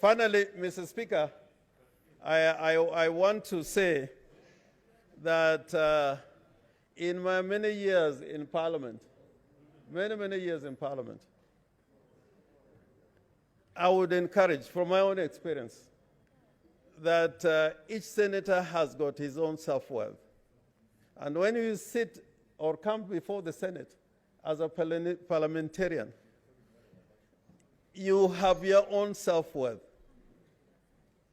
Finally, Mr. Speaker, I want to say that in my many years in Parliament, many years in Parliament, I would encourage, from my own experience, that each senator has got his own self-worth. And when you sit or come before the Senate as a parliamentarian, you have your own self-worth.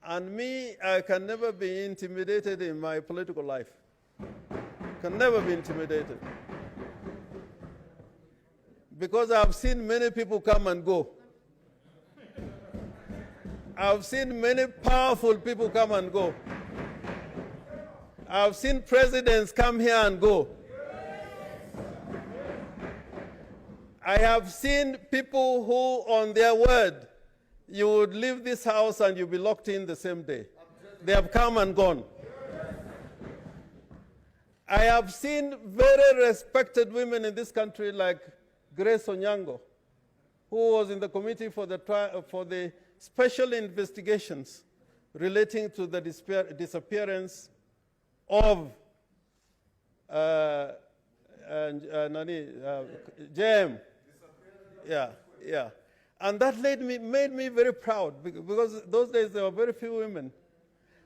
And me, I can never be intimidated in my political life. Can never be intimidated. Because I've seen many people come and go. I've seen many powerful people come and go. I've seen presidents come here and go. I have seen people who, on their word, you would leave this house and you'll be locked in the same day. They have come and gone. I have seen very respected women in this country like Grace Onyango, who was in the committee for the special investigations relating to the disappearance of JM. Yeah. And that made me very proud because those days there were very few women.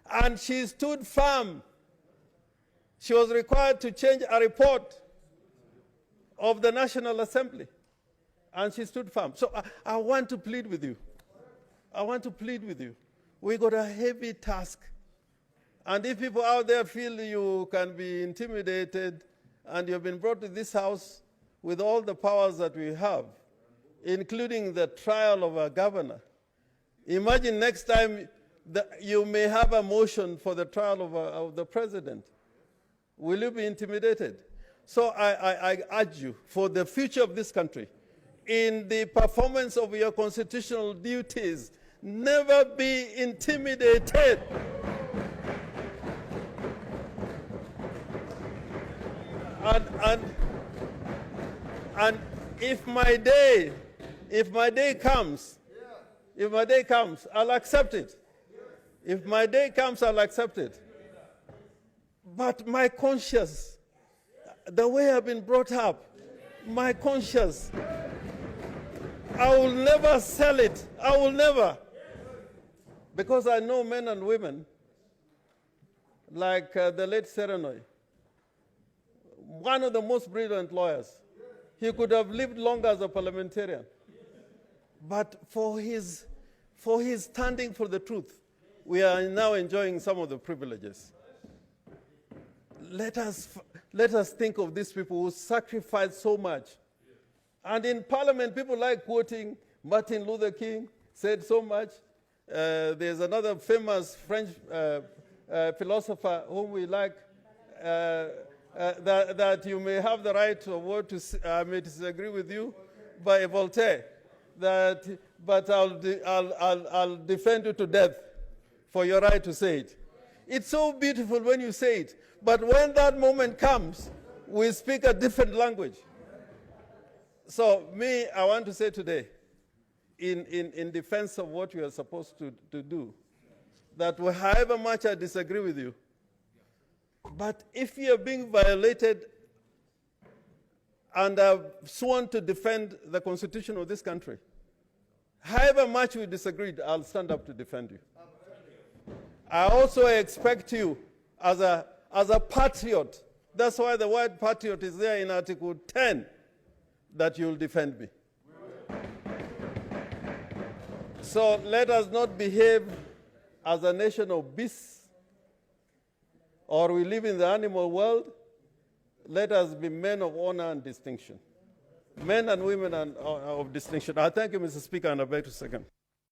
And she stood firm. She was required to change a report of the National Assembly. And she stood firm. So I want to plead with you. I want to plead with you. We got a heavy task. And if people out there feel you can be intimidated and you've been brought to this house with all the powers that we have, including the trial of a governor, imagine next time that you may have a motion for the trial of the president. Will you be intimidated? So I urge you, for the future of this country, in the performance of your constitutional duties, never be intimidated. And if my day comes, I'll accept it. If my day comes, I'll accept it. But my conscience, the way I've been brought up, my conscience, I will never sell it. I will never. Because I know men and women, like the late Serenoi, one of the most brilliant lawyers. He could have lived longer as a parliamentarian. But for his standing for the truth, we are now enjoying some of the privileges. Let us think of these people who sacrificed so much. And in Parliament, people like quoting Martin Luther King, said so much. There's another famous French philosopher whom we like, that you may have the right of word to I may disagree with you, by Voltaire, but I'll defend you to death for your right to say it. It's so beautiful when you say it, but when that moment comes, we speak a different language. So I want to say today, in defense of what we are supposed to do, that however much I disagree with you, but if you are being violated and have sworn to defend the Constitution of this country, however much we disagreed, I'll stand up to defend you. I also expect you as a patriot. That's why the word patriot is there in Article 10, that you'll defend me. So let us not behave as a nation of beasts, or we live in the animal world. Let us be men of honor and distinction. Men and women of distinction. I thank you, Mr. Speaker, and I beg to second.